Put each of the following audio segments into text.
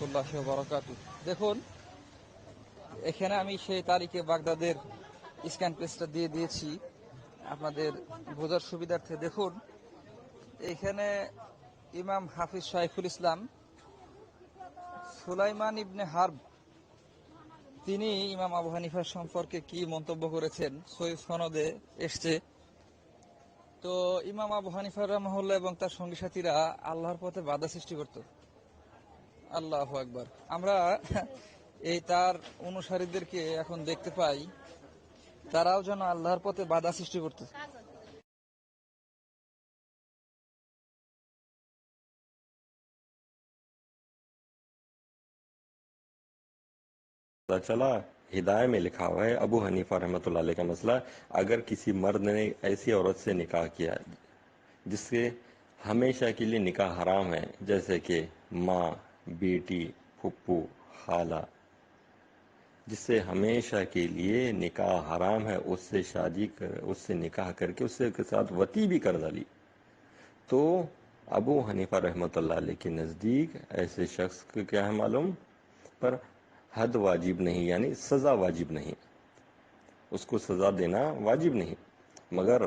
রহমতুল্লাহি ওয়া বারাকাতুহু। দেখুন, এখানে আমি সেই তারিখে বাগদাদের স্ক্যান পেজটা দিয়ে দিয়েছি আপনাদের বোঝার সুবিধার্থে। দেখুন, এখানে ইমাম হাফিজ শাইখুল ইসলাম সুলাইমান ইবনে হারব তিনি ইমাম আবু হানিফার সম্পর্কে কি মন্তব্য করেছেন সহিহ সনদে এসছে। তো ইমাম আবু হানিফা রাহিমাহুল্লাহ এবং তার সঙ্গী সাথীরা আল্লাহর পথে বাধা সৃষ্টি করত। আল্লাহু আকবার। আমরা এই তার অনুসারীদেরকে এখন দেখতে পাই, তারাও যেন আল্লাহর পথে বাধা সৃষ্টি করত। पता चला हिदायत में लिखा हुआ है अबू हनीफा रहमतुल्लाह अलैह का मसला, अगर किसी मर्द ने ऐसी औरत से निकाह किया जिससे हमेशा के लिए निकाह हराम है, जैसे कि माँ, बेटी, फुप्पू, खाला, जिससे हमेशा के लिए निकाह हराम है, उससे शादी कर, उससे निकाह करके उससे के साथ वती भी कर डाली, तो अबू हनीफा रहमतुल्लाह अलैह के नज़दीक ऐसे शख्स को क्या है मालूम, पर हद वाजिब नहीं, यानी सज़ा वाजिब नहीं, उसको सज़ा देना वाजिब नहीं। मगर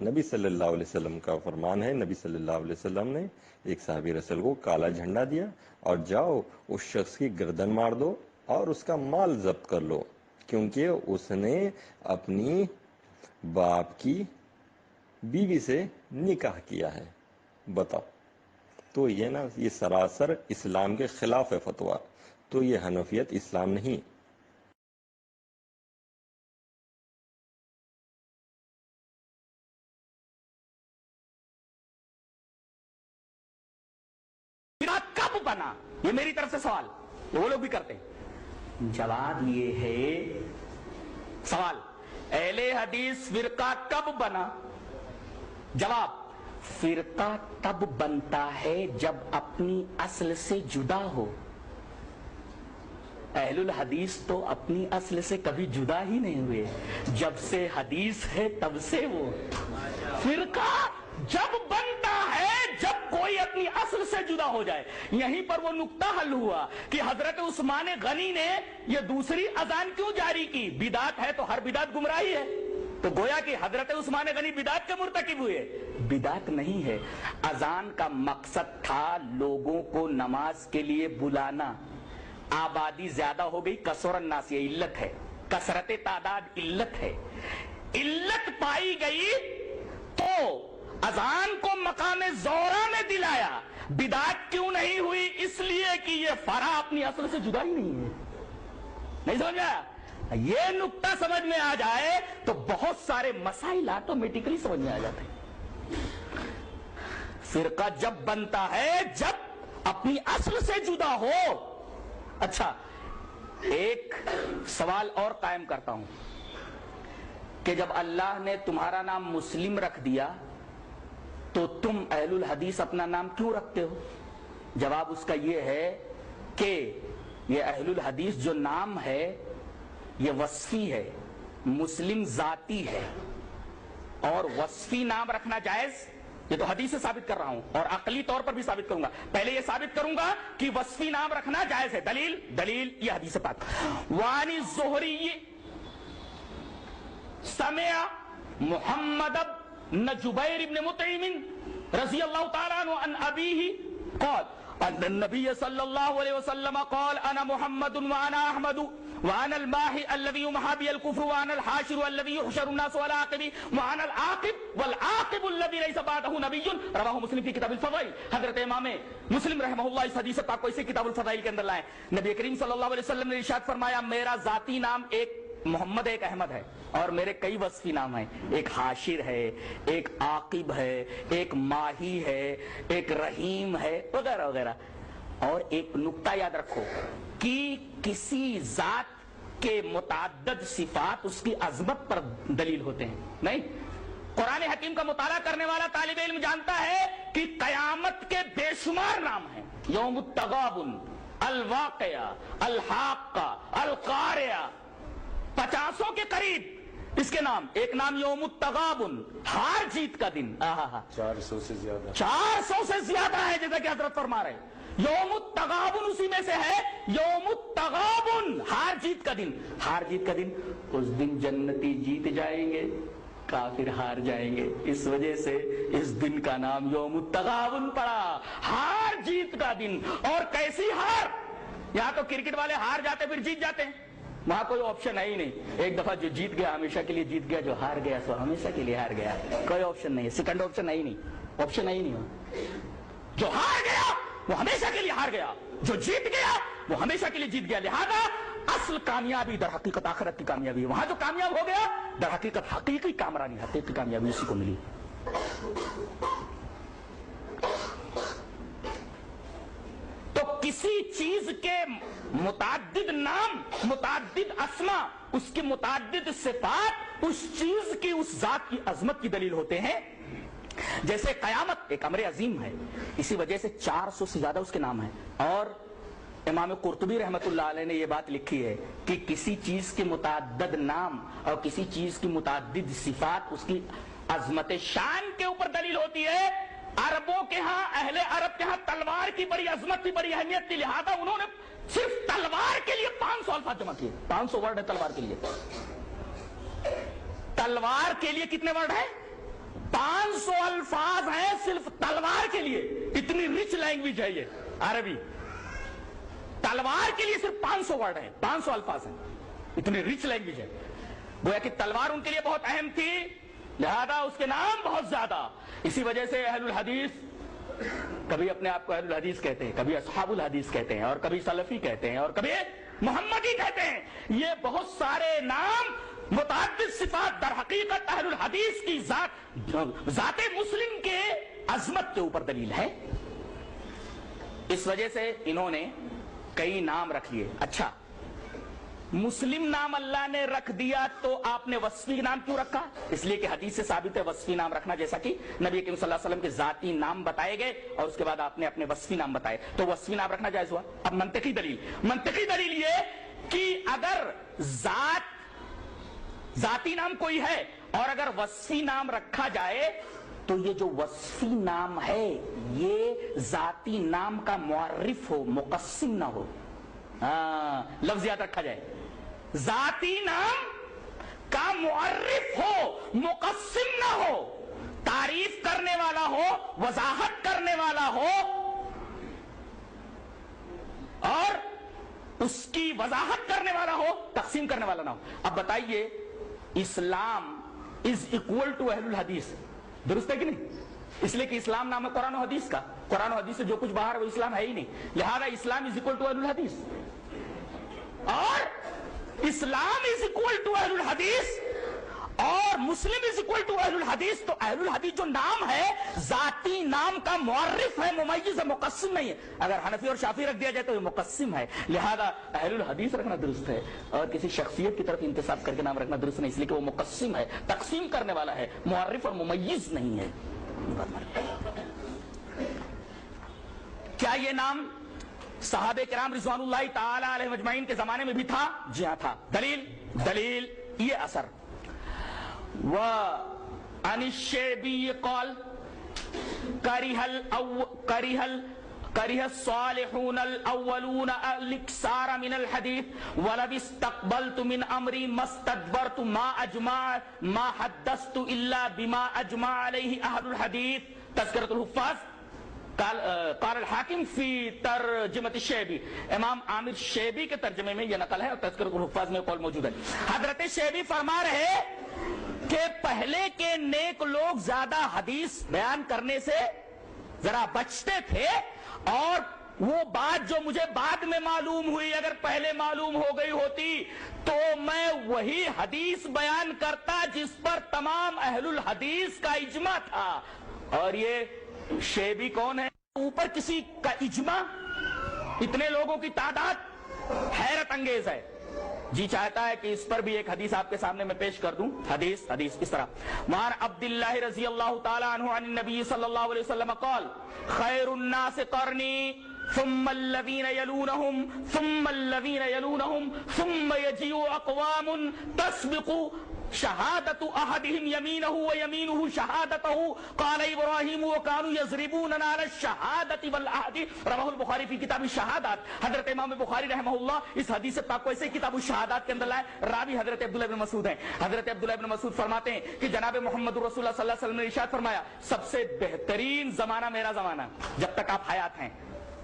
नबी सल्लल्लाहु अलैहि वसल्लम का फरमान है, नबी सल्लल्लाहु अलैहि वसल्लम ने एक सहाबी रसूल को काला झंडा दिया और जाओ उस शख्स की गर्दन मार दो और उसका माल जब्त कर लो, क्योंकि उसने अपनी बाप की बीवी से निकाह किया है। बताओ, तो ये ना, ये सरासर इस्लाम के खिलाफ है फतवा, तो ये हनफियत इस्लाम नहीं। कब बना, ये मेरी तरफ से सवाल, वो लोग भी करते हैं। जवाब ये है, सवाल अहले हदीस फिरका कब बना? जवाब, फिरका तब बनता है जब अपनी असल से जुदा हो। अहलुल हदीस तो अपनी असल से कभी जुदा ही नहीं हुए, जब से हदीस है तब से वो। फिरका जब बनता है जब कोई अपनी असल से जुदा हो जाए। यहीं पर वो नुक्ता हल हुआ कि हजरत उस्मान गनी ने ये दूसरी अजान क्यों जारी की? बिदात है तो हर बिदात गुमराही है, तो गोया कि हजरत उस्मान गनी बिदात के मुर्तकिब हुए। बिदात नहीं है, अजान का मकसद था लोगों को नमाज के लिए बुलाना। आबादी ज्यादा हो गई, कसरत नास, ये इल्लत है, कसरत तादाद इल्लत है। इल्लत पाई गई तो अजान को मकाम ज़ोरा में दिलाया। बिदात क्यों नहीं हुई? इसलिए कि ये फरा अपनी असल से जुदा ही नहीं है। नहीं समझ में आया? ये नुक्ता समझ में आ जाए तो बहुत सारे मसाइल ऑटोमेटिकली समझ में आ जाते हैं। फिरका जब बनता है जब अपनी असल से जुदा हो। अच्छा, एक सवाल और कायम करता हूं कि जब अल्लाह ने तुम्हारा नाम मुस्लिम रख दिया तो तुम अहलुल हदीस अपना नाम क्यों रखते हो? जवाब उसका यह है कि यह अहलुल हदीस जो नाम है यह वस्फी है, मुस्लिम जाती है, और वस्फी नाम रखना जायज, ये तो हदीस से साबित कर रहा हूं और अकली तौर पर भी साबित करूंगा। पहले ये साबित करूंगा कि वस्फी नाम रखना जायज है। दलील दलील ये हदीस से पाक वानी ज़ुहरी समिया मुहम्मद न जुबैर इब्न मुतइम रज़ियल्लाहु ताला अन्हु अन अबीही क़ाल नबी सल्लल्लाहु अलैहि वसल्लम क़ाल अना मुहम्मदुन व अना अहमदु व अना अल माही अल्लज़ी युमहा बिल कुफ्र व अना अल हाशिरु अल्लज़ी युहशरु अन्नासु अल आक़िबि व अना अल आक़िब वल आक़िबु अल्लज़ी लैसा बअदहु नबिय्युन। रवाहु मुस्लिम फी किताबिल फ़ज़ाइल। हज़रत इमाम मुस्लिम रहमहुल्लाह इस हदीस पाक को इसी किताबुल फ़ज़ाइल के अंदर लाए। नबी करीम सल्लल्लाहु अलैहि वसल्लम ने इरशाद फरमाया, मेरा जाती नाम एक मोहम्मद, एक अहमद है, और मेरे कई वस्फी नाम हैं। एक हाशिर है, एक आकिब है, एक माही है, एक रहीम है, वगैरह वगैरह। और एक नुक्ता याद रखो कि किसी जात के मुताद्दद सिफात उसकी अजमत पर दलील होते हैं। नहीं, कुरान हकीम का मुताला करने वाला तालिब इल्म जानता है कि कयामत के बेशुमार नाम हैं। यौमुत तगाबुन, अल वाक़िया, अल हाक़्क़ा, अल क़ारिया, 50 के करीब इसके नाम। एक नाम यौमुत तगाबुन, हार जीत का दिन। 400 से ज्यादा है, जैसा कि हजरत फरमा रहे। यौम तगाबुन उसी में से है। यौम तगाबुन, हार जीत का दिन। हार जीत का दिन, उस दिन जन्नती जीत जाएंगे, काफिर हार जाएंगे। इस वजह से इस दिन का नाम यौम तगाबुन पड़ा, हार जीत का दिन। और कैसी हार, यहां तो क्रिकेट वाले हार जाते फिर जीत जाते हैं, वहां कोई ऑप्शन है ही नहीं। एक दफा जो जीत गया हमेशा के लिए जीत गया, जो हार गया सो हमेशा के लिए हार गया। कोई ऑप्शन नहीं है, सेकंड ऑप्शन है ही नहीं, ऑप्शन है ही नहीं। जो हार गया वो हमेशा के लिए हार गया, जो जीत गया वो हमेशा के लिए जीत गया। लिहाजा असल कामयाबी दर हकीकत आखिरत की कामयाबी है। वहां जो कामयाब हो गया दर हकीकत हकीकी कामरानी, हकीकी कामयाबी उसी को मिली। तो किसी चीज के मुताद्दिद नाम, मुताद्दिद अस्मा, उसकी मुताद्दिद सिफात उस चीज की, उस जात की अजमत की दलील होते हैं। जैसे कयामत एक अमर अजीम है, इसी वजह से 400 से ज्यादा उसके नाम है। और इमाम कुर्तुबी रहमतुल्लाह अलैह ने यह बात लिखी है कि किसी चीज के मुताद्दिद नाम और किसी चीज की मुताद्दिद सिफात उसकी अजमत शान के ऊपर दलील होती है। अरबों के यहां, अहले अरब के यहां तलवार की बड़ी अजमत थी, बड़ी अहमियत थी। लिहाजा उन्होंने सिर्फ तलवार के लिए 500 अल्फाज जमा किए। 500 वर्ड है तलवार के लिए। तलवार के लिए कितने वर्ड है? 500 अल्फाज हैं सिर्फ तलवार के लिए। इतनी रिच लैंग्वेज है ये अरबी। तलवार के लिए सिर्फ 500 वर्ड है, 500 अल्फाज हैं, इतनी रिच लैंग्वेज है। गोया कि तलवार उनके लिए बहुत अहम थी, लिहाजा उसके नाम बहुत ज्यादा। इसी वजह से अहलुल हदीस कभी अपने आप को अहलुल हदीस कहते हैं, कभी असहाबुल हदीस कहते हैं, और कभी सलफी कहते हैं, और कभी मोहम्मदी कहते हैं। ये बहुत सारे नाम मुताद्दिद सिफात दर हकीकत अहलुल हदीस की जाते मुस्लिम के अजमत के ऊपर दलील है। इस वजह से इन्होंने कई नाम रख लिए। अच्छा, मुस्लिम नाम अल्लाह ने रख दिया तो आपने वस्फी नाम क्यों रखा? इसलिए कि हदीस से साबित है वस्फी नाम रखना, जैसा कि नबी करीम सल्लल्लाहु अलैहि वसल्लम के जाती नाम बताए गए और उसके बाद आपने अपने वस्फी नाम बताए, तो वस्फी नाम रखना जायज हुआ। अब मंतकी दलील ये कि अगर जाती नाम कोई है और अगर वस्फी नाम रखा जाए तो ये जो वस्फी नाम है ये जाती नाम का मुअर्रिफ हो, मुकस्सिम ना हो। लफ्ज याद रखा जाए, जाती नाम का मुअर्रिफ हो, मुकस्सिम ना हो, तारीफ करने वाला हो, वजाहत करने वाला हो और उसकी वजाहत करने वाला हो, तकसीम करने वाला ना हो। अब बताइए, इस्लाम इज इक्वल टू अहलुल हदीस, दुरुस्त है कि नहीं? इसलिए कि इस्लाम नाम है कुरान और हदीस का। कुरान और हदीस से जो कुछ बाहर है वो इस्लाम है ही नहीं। लिहाजा इस्लाम इज इक्वल टू अहलुल हदीस, और इस्लाम इज इक्वल टू अहलुल हदीस और मुस्लिम इज इक्वल टू अहलुल हदीस। तो अहलुल हदीस जो नाम है जाती नाम का मुअर्रिफ है, मुमय्यिज है, मुकस्सिम नहीं है। अगर हनफी और शाफी रख दिया जाए तो ये मुकस्सिम है। लिहाजा अहलुल हदीस रखना दुरुस्त है और किसी शख्सियत की तरफ इंतसाब करके नाम रखना दुरुस्त नहीं, इसलिए कि वो मुकस्सिम है, तकसीम करने वाला है, मुअर्रिफ और मुमय्यिज नहीं है। क्या ये नाम सहाबे किराम रिज़वानुल्लाहि ताला अलैहिम अजमईन के जमाने में भी था? जी हां था। दलील ये असर व अनिश्शेबी कौल करिह सालिहून अव्वलून अल-इक्सार मिन अल-हदीथ वलब इस्तक़बलतु मिन अमरी मस्तदबरतु मा हद्दस्तु इल्ला बिमा अजमा अलैहि अहलुल हदीथ। तज़किरतुल हुफ़्फ़ाज़ क़ाल हाकिम फी तर्जुमत शेबी। इमाम आमिर शेबी के तर्जुमे में यह नकल है और तज़किरतुल हुफ़्फ़ाज़ में कौल मौजूद है। हजरत शेबी फरमा रहे कि पहले के नेक लोग ज्यादा हदीस बयान करने से जरा बचते थे, और वो बात जो मुझे बाद में मालूम हुई अगर पहले मालूम हो गई होती तो मैं वही हदीस बयान करता जिस पर तमाम अहलुल हदीस का इज्मा था। और ये शेबी कौन है? ऊपर किसी का इज्मा, इतने लोगों की तादाद हैरत अंगेज है। जी चाहता है कि इस पर भी एक हदीस आपके सामने मैं पेश कर दूं। हदीस इस तरह, मान अब्दुल्लाह रज़ियल्लाहु ताला अन्हु अन नबी सल्लल्लाहु अलैहि वसल्लम क़ाल खैरुन नास क़रनी ثم الذين يلونهم ثم الذين يلونهم ثم يجيء اقوام تسبق شہادت احدهم يمينه ويمينه شهادته قال ابراہیم وكانوا يضربون على الشهادة والعهد رواه البخاری فی کتاب الشہادات. حضرت امام بخاری رحمہ اللہ اس حدیث پاک کو ایسے کتاب الشہادات کے اندر لائے. راوی حضرت عبداللہ بن مسعود ہیں. حضرت عبداللہ بن مسعود فرماتے ہیں کہ جناب محمد رسول اللہ صلی اللہ علیہ وسلم نے ارشاد فرمایا سب سے بہترین زمانہ میرا زمانہ جب تک آپ حیات ہیں.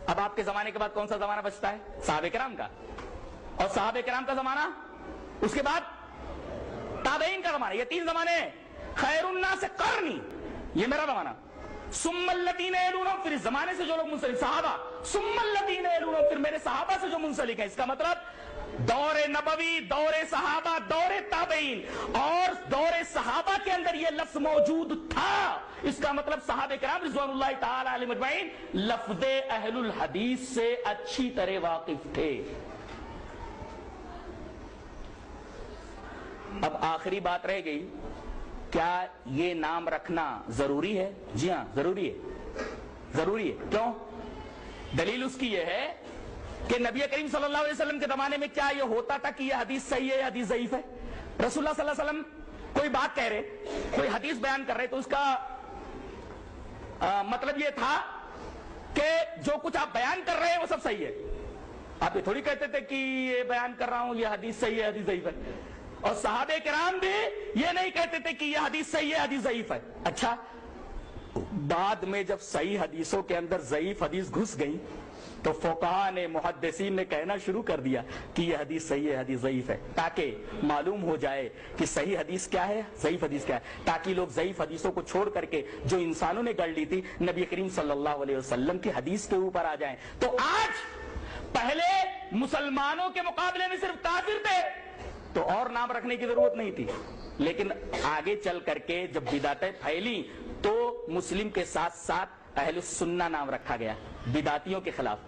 اب آپ کے زمانے کے بعد کون سا زمانہ بچتا ہے؟ صحابہ کرام کا. اور صحابہ کرام کا زمانہ, اس کے بعد تابعین کا زمانہ. یہ تین زمانے ہیں. خیر الناس قرنی, یہ میرا زمانہ. ثم الذین یلونہم, پھر اس زمانے سے جو لوگ منسلک صحابہ. ثم الذین یلونہم, پھر میرے صحابہ سے جو منسلک ہیں. اس کا مطلب دور نبوی, دور صحابہ, دور تابعین, اور دور صحابہ کے اندر یہ لفظ موجود تھا. اس کا مطلب صحابہ کرام رضوان اللہ تعالی علیہم اجمعین لفظ اہل الحدیث سے اچھی طرح واقف تھے. اب آخری بات رہ گئی, کیا یہ نام رکھنا ضروری ہے؟ جی ہاں ضروری ہے. ضروری ہے. کیوں؟ دلیل اس کی یہ ہے کہ نبی کریم صلی اللہ علیہ وسلم کے زمانے میں کیا یہ ہوتا تھا کہ یہ حدیث صحیح ہے یا حدیث ضعیف ہے؟ رسول اللہ صلی اللہ علیہ وسلم کوئی بات کہہ رہے, کوئی حدیث بیان کر رہے, تو اس کا مطلب یہ تھا کہ جو کچھ آپ بیان کر رہے ہیں وہ سب صحیح ہے. آپ یہ تھوڑی کہتے تھے کہ یہ بیان کر رہا ہوں یہ حدیث صحیح ہے حدیث ضعیف ہے. اور صحابہ کرام بھی یہ نہیں کہتے تھے کہ یہ حدیث صحیح ہے حدیث ضعیف ہے. اچھا, بعد میں جب صحیح حدیثوں کے اندر ضعیف حدیث گھس گئی تو فقہاء نے, محدثین نے کہنا شروع کر دیا کہ یہ حدیث صحیح ہے حدیث ضعیف ہے, تاکہ معلوم ہو جائے کہ صحیح حدیث کیا ہے ضعیف حدیث کیا ہے, تاکہ لوگ ضعیف حدیثوں کو چھوڑ کر کے جو انسانوں نے گڑھ لی تھی نبی کریم صلی اللہ علیہ وسلم کی حدیث کے اوپر آ جائیں. تو آج پہلے مسلمانوں کے مقابلے میں صرف کافر تھے تو اور نام رکھنے کی ضرورت نہیں تھی, لیکن آگے چل کر کے جب بدعتیں پھیلی تو مسلم کے ساتھ ساتھ اہل السنہ نام رکھا گیا بدعتیوں کے خلاف.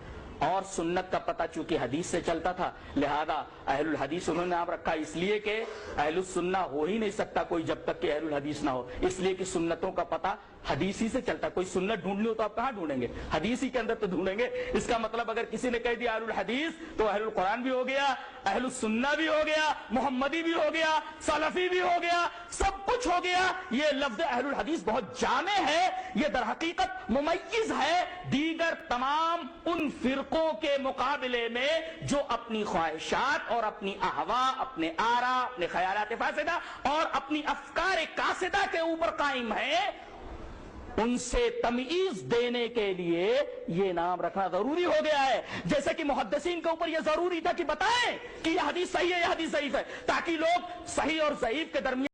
اور سنت کا پتہ چونکہ حدیث سے چلتا تھا لہذا اہل الحدیث انہوں نے نام رکھا, اس لیے کہ اہل السنہ ہو ہی نہیں سکتا کوئی جب تک کہ اہل الحدیث نہ ہو, اس لیے کہ سنتوں کا پتہ حدیث ہی سے چلتا. کوئی سنت ڈھونڈنی ہو تو آپ کہاں ڈھونڈیں گے؟ حدیث ہی کے اندر تو ڈھونڈیں گے. اس کا مطلب اگر کسی نے کہہ دیا اہل الحدیث تو اہل القرآن بھی ہو گیا, اہل السنہ بھی ہو گیا, محمدی بھی ہو گیا, سلفی بھی ہو گیا, سب کچھ ہو گیا. یہ لفظ اہل الحدیث بہت جامع ہے, یہ در حقیقت ممیز ہے دیگر تمام ان فرقوں کے مقابلے میں جو اپنی خواہشات اور اپنی احوا, اپنے آرا, اپنے خیالات فاسدہ اور اپنی افکار کاسدہ کے اوپر قائم ہیں. ان سے تمیز دینے کے لیے یہ نام رکھنا ضروری ہو گیا ہے. جیسے کہ محدثین کے اوپر یہ ضروری تھا کہ بتائیں کہ یہ حدیث صحیح ہے یا حدیث ضعیف ہے, تاکہ لوگ صحیح اور ضعیف کے درمیان